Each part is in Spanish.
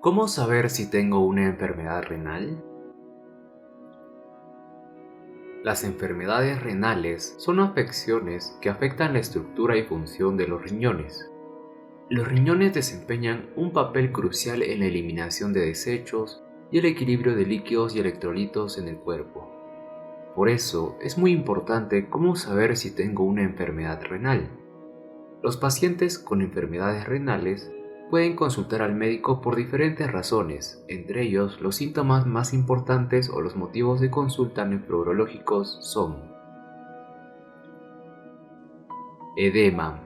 ¿Cómo saber si tengo una enfermedad renal? Las enfermedades renales son afecciones que afectan la estructura y función de los riñones. Los riñones desempeñan un papel crucial en la eliminación de desechos y el equilibrio de líquidos y electrolitos en el cuerpo. Por eso es muy importante cómo saber si tengo una enfermedad renal. Los pacientes con enfermedades renales pueden consultar al médico por diferentes razones, entre ellos los síntomas más importantes o los motivos de consulta nefrológicos son edema.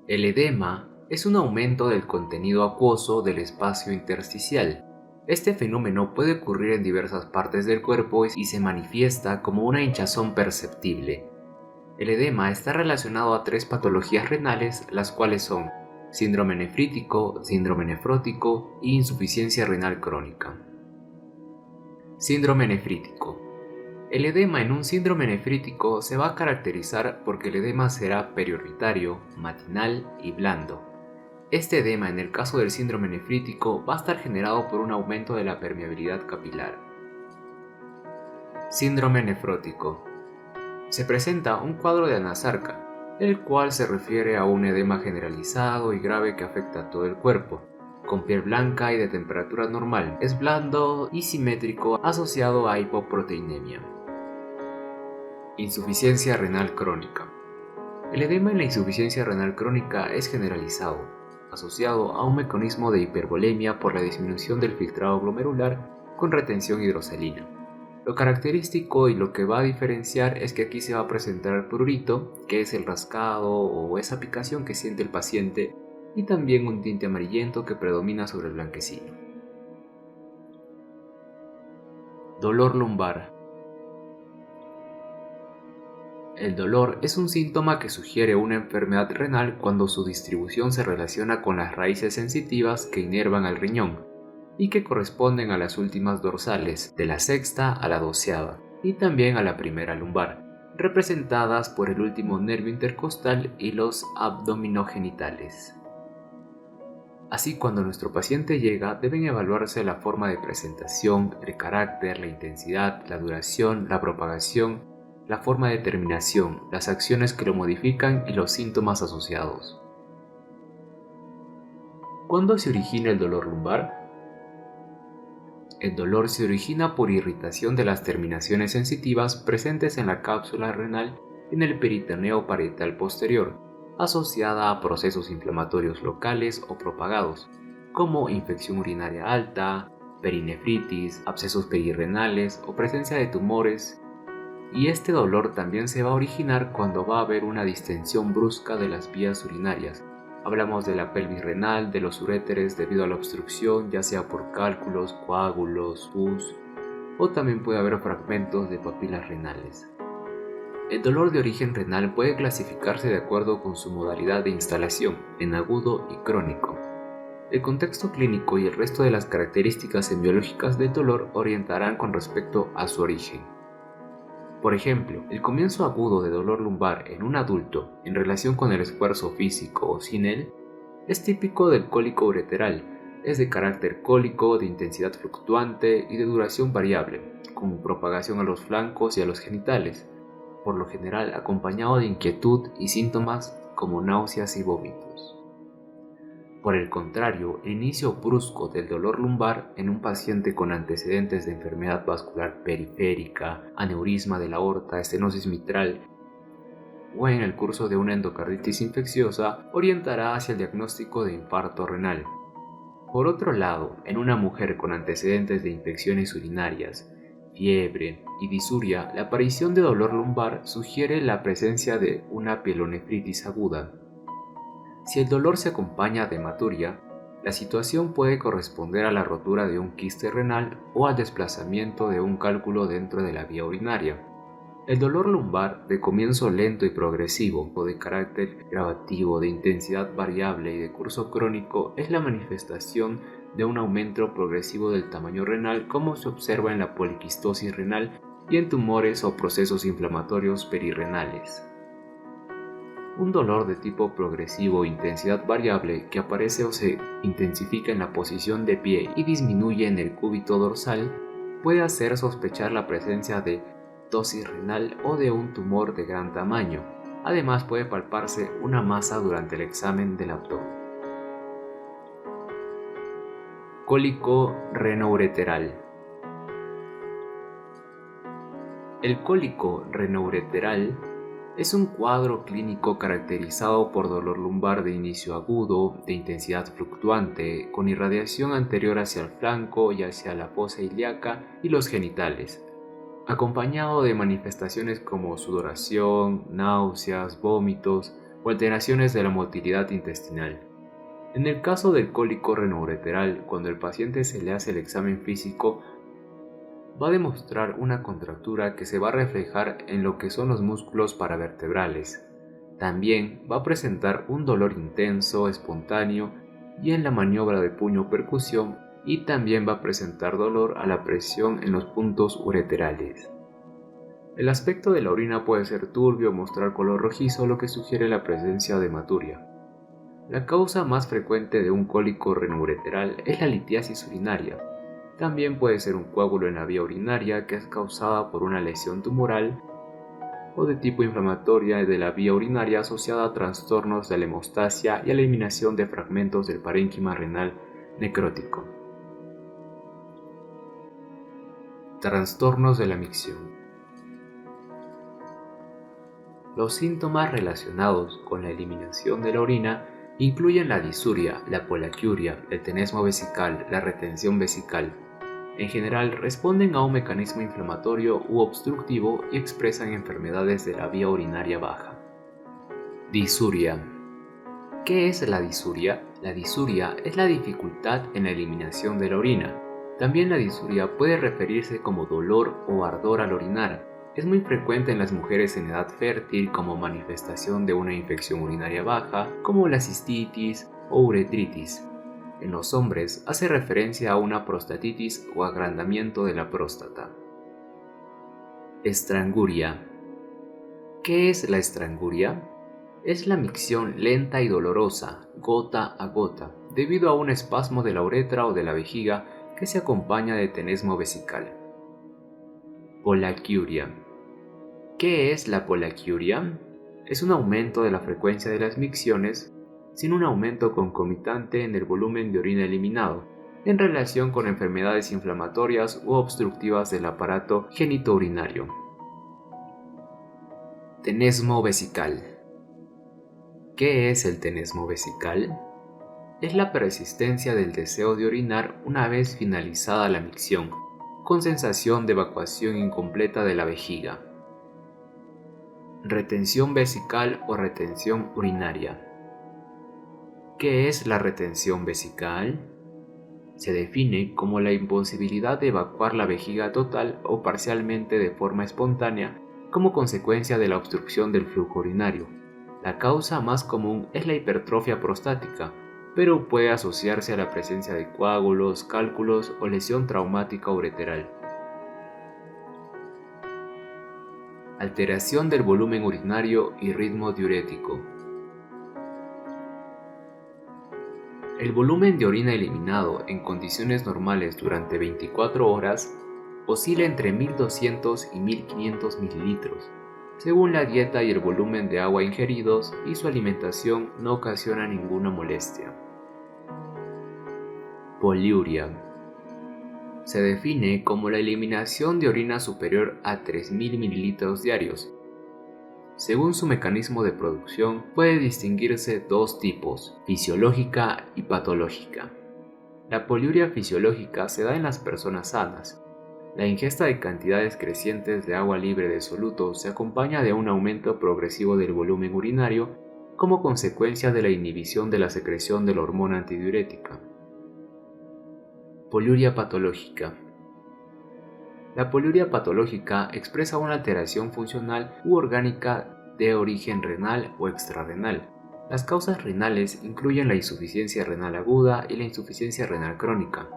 El edema es un aumento del contenido acuoso del espacio intersticial. Este fenómeno puede ocurrir en diversas partes del cuerpo y se manifiesta como una hinchazón perceptible. El edema está relacionado a tres patologías renales, las cuales son síndrome nefrítico, síndrome nefrótico y insuficiencia renal crónica. Síndrome nefrítico. El edema en un síndrome nefrítico se va a caracterizar porque el edema será periorbitario, matinal y blando. Este edema en el caso del síndrome nefrítico va a estar generado por un aumento de la permeabilidad capilar. Síndrome nefrótico. Se presenta un cuadro de anasarca, el cual se refiere a un edema generalizado y grave que afecta a todo el cuerpo, con piel blanca y de temperatura normal. Es blando y simétrico asociado a hipoproteinemia. Insuficiencia renal crónica. El edema en la insuficiencia renal crónica es generalizado, asociado a un mecanismo de hipervolemia por la disminución del filtrado glomerular con retención hidrosalina. Lo característico y lo que va a diferenciar es que aquí se va a presentar el prurito, que es el rascado o esa picación que siente el paciente, y también un tinte amarillento que predomina sobre el blanquecino. Dolor lumbar. El dolor es un síntoma que sugiere una enfermedad renal cuando su distribución se relaciona con las raíces sensitivas que inervan al riñón y que corresponden a las últimas dorsales, de la sexta a la doceava, y también a la primera lumbar, representadas por el último nervio intercostal y los abdominogenitales. Así, cuando nuestro paciente llega, deben evaluarse la forma de presentación, el carácter, la intensidad, la duración, la propagación, la forma de terminación, las acciones que lo modifican y los síntomas asociados. ¿Cuándo se origina el dolor lumbar? El dolor se origina por irritación de las terminaciones sensitivas presentes en la cápsula renal en el peritoneo parietal posterior, asociada a procesos inflamatorios locales o propagados, como infección urinaria alta, perinefritis, abscesos perirrenales o presencia de tumores. Y este dolor también se va a originar cuando va a haber una distensión brusca de las vías urinarias. Hablamos de la pelvis renal, de los uréteres debido a la obstrucción, ya sea por cálculos, coágulos, pus, o también puede haber fragmentos de papilas renales. El dolor de origen renal puede clasificarse de acuerdo con su modalidad de instalación, en agudo y crónico. El contexto clínico y el resto de las características semiológicas del dolor orientarán con respecto a su origen. Por ejemplo, el comienzo agudo de dolor lumbar en un adulto en relación con el esfuerzo físico o sin él es típico del cólico ureteral. Es de carácter cólico, de intensidad fluctuante y de duración variable, con propagación a los flancos y a los genitales, por lo general acompañado de inquietud y síntomas como náuseas y vómitos. Por el contrario, el inicio brusco del dolor lumbar en un paciente con antecedentes de enfermedad vascular periférica, aneurisma de la aorta, estenosis mitral o en el curso de una endocarditis infecciosa orientará hacia el diagnóstico de infarto renal. Por otro lado, en una mujer con antecedentes de infecciones urinarias, fiebre y disuria, la aparición de dolor lumbar sugiere la presencia de una pielonefritis aguda. Si el dolor se acompaña de hematuria, la situación puede corresponder a la rotura de un quiste renal o al desplazamiento de un cálculo dentro de la vía urinaria. El dolor lumbar, de comienzo lento y progresivo, o de carácter gradativo, de intensidad variable y de curso crónico, es la manifestación de un aumento progresivo del tamaño renal, como se observa en la poliquistosis renal y en tumores o procesos inflamatorios perirrenales. Un dolor de tipo progresivo o intensidad variable que aparece o se intensifica en la posición de pie y disminuye en el cúbito dorsal puede hacer sospechar la presencia de ptosis renal o de un tumor de gran tamaño. Además puede palparse una masa durante el examen del abdomen. Cólico renoureteral. El cólico renoureteral es un cuadro clínico caracterizado por dolor lumbar de inicio agudo, de intensidad fluctuante, con irradiación anterior hacia el flanco y hacia la fosa ilíaca y los genitales, acompañado de manifestaciones como sudoración, náuseas, vómitos o alteraciones de la motilidad intestinal. En el caso del cólico renoureteral, cuando el paciente se le hace el examen físico, va a demostrar una contractura que se va a reflejar en lo que son los músculos paravertebrales. También va a presentar un dolor intenso, espontáneo y en la maniobra de puño-percusión, y también va a presentar dolor a la presión en los puntos ureterales. El aspecto de la orina puede ser turbio o mostrar color rojizo, lo que sugiere la presencia de hematuria. La causa más frecuente de un cólico renoureteral es la litiasis urinaria. También puede ser un coágulo en la vía urinaria que es causada por una lesión tumoral o de tipo inflamatoria de la vía urinaria asociada a trastornos de la hemostasia y a la eliminación de fragmentos del parénquima renal necrótico. Trastornos de la micción. Los síntomas relacionados con la eliminación de la orina incluyen la disuria, la polaquiuria, el tenesmo vesical, la retención vesical. En general, responden a un mecanismo inflamatorio u obstructivo y expresan enfermedades de la vía urinaria baja. Disuria. ¿Qué es la disuria? La disuria es la dificultad en la eliminación de la orina. También la disuria puede referirse como dolor o ardor al orinar. Es muy frecuente en las mujeres en edad fértil como manifestación de una infección urinaria baja, como la cistitis o uretritis. En los hombres hace referencia a una prostatitis o agrandamiento de la próstata. Estranguria. ¿Qué es la estranguria? Es la micción lenta y dolorosa, gota a gota, debido a un espasmo de la uretra o de la vejiga que se acompaña de tenesmo vesical. Polaquiuria. ¿Qué es la polaquiuria? Es un aumento de la frecuencia de las micciones sin un aumento concomitante en el volumen de orina eliminado, en relación con enfermedades inflamatorias u obstructivas del aparato genitourinario. Tenesmo vesical. ¿Qué es el tenesmo vesical? Es la persistencia del deseo de orinar una vez finalizada la micción, con sensación de evacuación incompleta de la vejiga. Retención vesical o retención urinaria. ¿Qué es la retención vesical? Se define como la imposibilidad de evacuar la vejiga total o parcialmente de forma espontánea como consecuencia de la obstrucción del flujo urinario. La causa más común es la hipertrofia prostática, pero puede asociarse a la presencia de coágulos, cálculos o lesión traumática ureteral. Alteración del volumen urinario y ritmo diurético. El volumen de orina eliminado en condiciones normales durante 24 horas oscila entre 1200 y 1500 mililitros, según la dieta y el volumen de agua ingeridos, y su alimentación no ocasiona ninguna molestia. Poliuria. Se define como la eliminación de orina superior a 3000 mililitros diarios. Según su mecanismo de producción, puede distinguirse dos tipos, fisiológica y patológica. La poliuria fisiológica se da en las personas sanas. La ingesta de cantidades crecientes de agua libre de soluto se acompaña de un aumento progresivo del volumen urinario como consecuencia de la inhibición de la secreción de la hormona antidiurética. Poliuria patológica. La poliuria patológica expresa una alteración funcional u orgánica de origen renal o extrarrenal. Las causas renales incluyen la insuficiencia renal aguda y la insuficiencia renal crónica.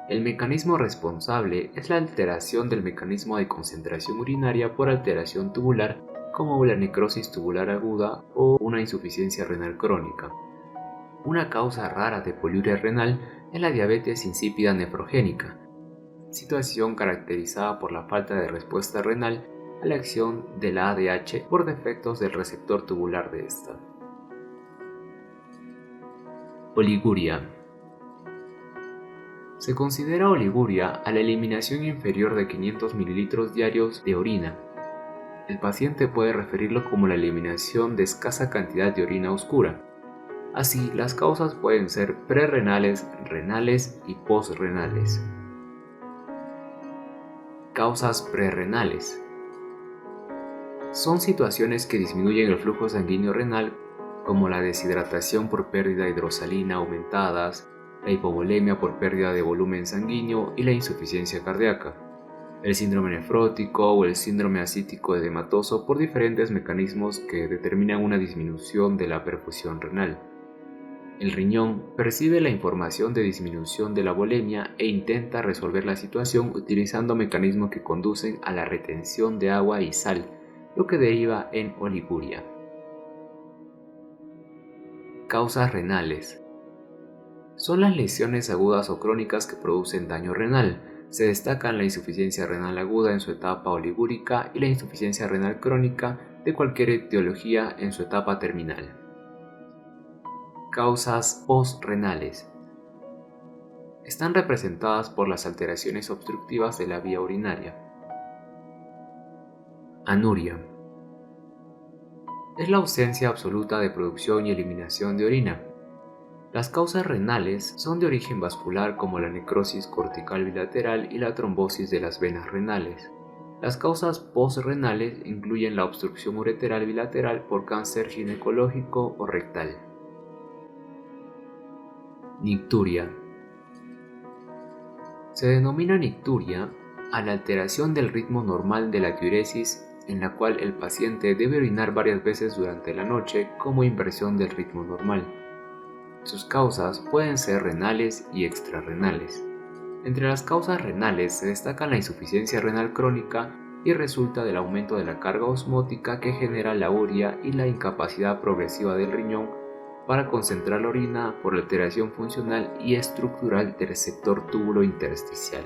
El mecanismo responsable es la alteración del mecanismo de concentración urinaria por alteración tubular como la necrosis tubular aguda o una insuficiencia renal crónica. Una causa rara de poliuria renal es la diabetes insípida nefrogénica, situación caracterizada por la falta de respuesta renal a la acción de la ADH por defectos del receptor tubular de esta. Oliguria. Se considera oliguria a la eliminación inferior de 500 ml diarios de orina. El paciente puede referirlo como la eliminación de escasa cantidad de orina oscura. Así, las causas pueden ser prerrenales, renales y posrenales. Causas prerrenales. Son situaciones que disminuyen el flujo sanguíneo renal, como la deshidratación por pérdida de hidrosalina aumentadas, la hipovolemia por pérdida de volumen sanguíneo y la insuficiencia cardíaca, el síndrome nefrótico o el síndrome ascítico edematoso por diferentes mecanismos que determinan una disminución de la perfusión renal. El riñón percibe la información de disminución de la volemia e intenta resolver la situación utilizando mecanismos que conducen a la retención de agua y sal, lo que deriva en oliguria. Causas renales. Son las lesiones agudas o crónicas que producen daño renal. Se destacan la insuficiencia renal aguda en su etapa oligúrica y la insuficiencia renal crónica de cualquier etiología en su etapa terminal. Causas postrenales. Están representadas por las alteraciones obstructivas de la vía urinaria. Anuria. Es la ausencia absoluta de producción y eliminación de orina. Las causas renales son de origen vascular como la necrosis cortical bilateral y la trombosis de las venas renales. Las causas postrenales incluyen la obstrucción ureteral bilateral por cáncer ginecológico o rectal. Nicturia. Se denomina nicturia a la alteración del ritmo normal de la diuresis en la cual el paciente debe orinar varias veces durante la noche como inversión del ritmo normal. Sus causas pueden ser renales y extrarrenales. Entre las causas renales se destacan la insuficiencia renal crónica y resulta del aumento de la carga osmótica que genera la urea y la incapacidad progresiva del riñón para concentrar la orina por la alteración funcional y estructural del receptor túbulo intersticial.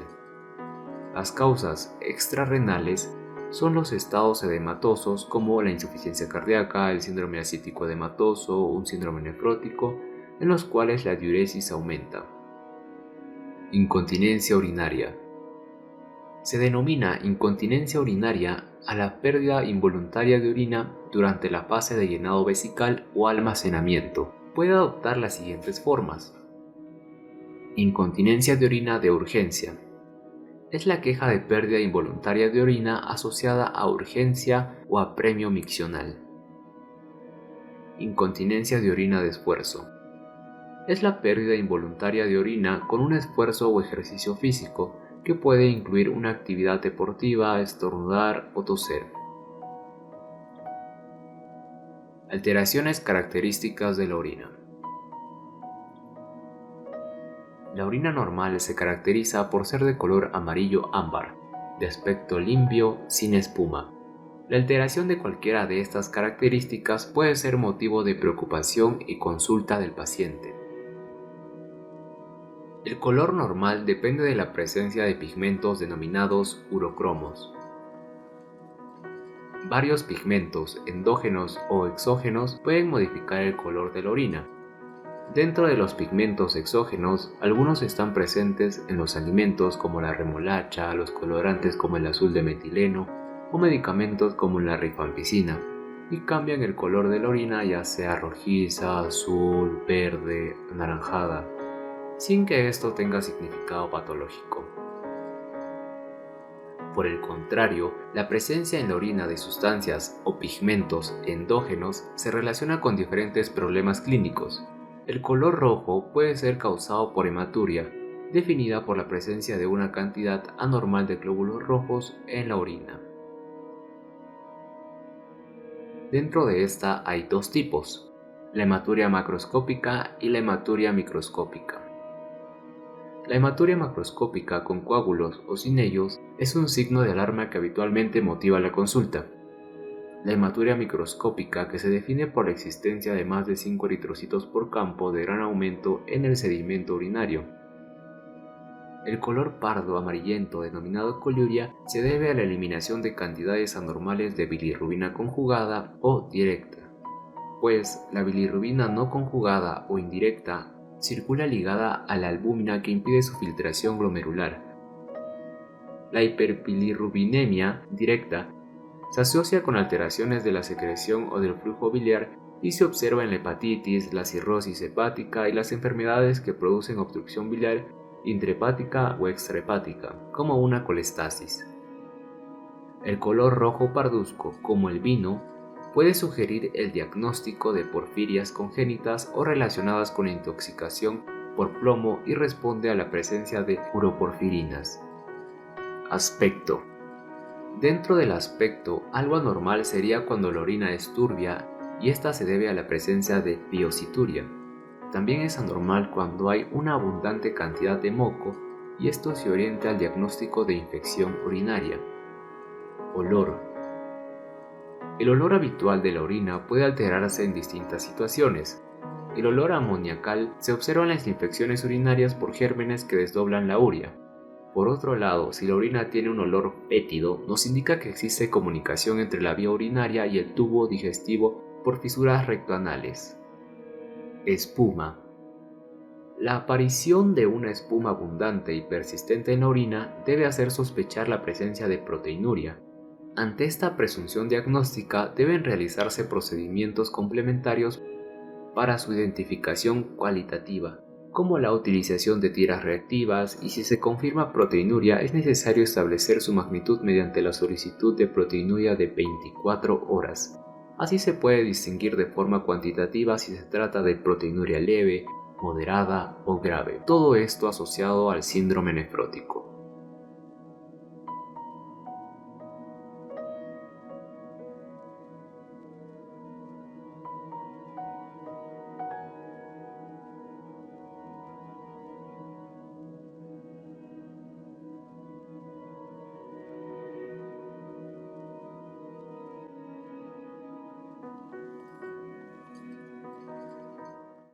Las causas extrarrenales son los estados edematosos como la insuficiencia cardíaca, el síndrome ascítico edematoso o un síndrome nefrótico, en los cuales la diuresis aumenta. Incontinencia urinaria. Se denomina incontinencia urinaria a la pérdida involuntaria de orina durante la fase de llenado vesical o almacenamiento. Puede adoptar las siguientes formas. Incontinencia de orina de urgencia. Es la queja de pérdida involuntaria de orina asociada a urgencia o apremio miccional. Incontinencia de orina de esfuerzo. Es la pérdida involuntaria de orina con un esfuerzo o ejercicio físico que puede incluir una actividad deportiva, estornudar o toser. Alteraciones características de la orina. La orina normal se caracteriza por ser de color amarillo ámbar, de aspecto limpio, sin espuma. La alteración de cualquiera de estas características puede ser motivo de preocupación y consulta del paciente. El color normal depende de la presencia de pigmentos denominados urocromos. Varios pigmentos endógenos o exógenos pueden modificar el color de la orina. Dentro de los pigmentos exógenos, algunos están presentes en los alimentos como la remolacha, los colorantes como el azul de metileno o medicamentos como la rifampicina, y cambian el color de la orina ya sea rojiza, azul, verde, anaranjada, sin que esto tenga significado patológico. Por el contrario, la presencia en la orina de sustancias o pigmentos endógenos se relaciona con diferentes problemas clínicos. El color rojo puede ser causado por hematuria, definida por la presencia de una cantidad anormal de glóbulos rojos en la orina. Dentro de esta hay dos tipos, la hematuria macroscópica y la hematuria microscópica. La hematuria macroscópica con coágulos o sin ellos es un signo de alarma que habitualmente motiva la consulta. La hematuria microscópica, que se define por la existencia de más de 5 eritrocitos por campo de gran aumento en el sedimento urinario. El color pardo amarillento denominado coliuria se debe a la eliminación de cantidades anormales de bilirrubina conjugada o directa, pues la bilirrubina no conjugada o indirecta circula ligada a la albúmina que impide su filtración glomerular. La hiperbilirrubinemia directa se asocia con alteraciones de la secreción o del flujo biliar y se observa en la hepatitis, la cirrosis hepática y las enfermedades que producen obstrucción biliar intrahepática o extrahepática, como una colestasis. El color rojo parduzco, como el vino, puede sugerir el diagnóstico de porfirias congénitas o relacionadas con intoxicación por plomo y responde a la presencia de uroporfirinas. Aspecto. Dentro del aspecto, algo anormal sería cuando la orina es turbia y esta se debe a la presencia de biocituria. También es anormal cuando hay una abundante cantidad de moco y esto se orienta al diagnóstico de infección urinaria. Olor. El olor habitual de la orina puede alterarse en distintas situaciones. El olor amoniacal se observa en las infecciones urinarias por gérmenes que desdoblan la urea. Por otro lado, si la orina tiene un olor fétido, nos indica que existe comunicación entre la vía urinaria y el tubo digestivo por fisuras rectoanales. Espuma. La aparición de una espuma abundante y persistente en la orina debe hacer sospechar la presencia de proteinuria. Ante esta presunción diagnóstica deben realizarse procedimientos complementarios para su identificación cualitativa, como la utilización de tiras reactivas, y si se confirma proteinuria es necesario establecer su magnitud mediante la solicitud de proteinuria de 24 horas. Así se puede distinguir de forma cuantitativa si se trata de proteinuria leve, moderada o grave, todo esto asociado al síndrome nefrótico.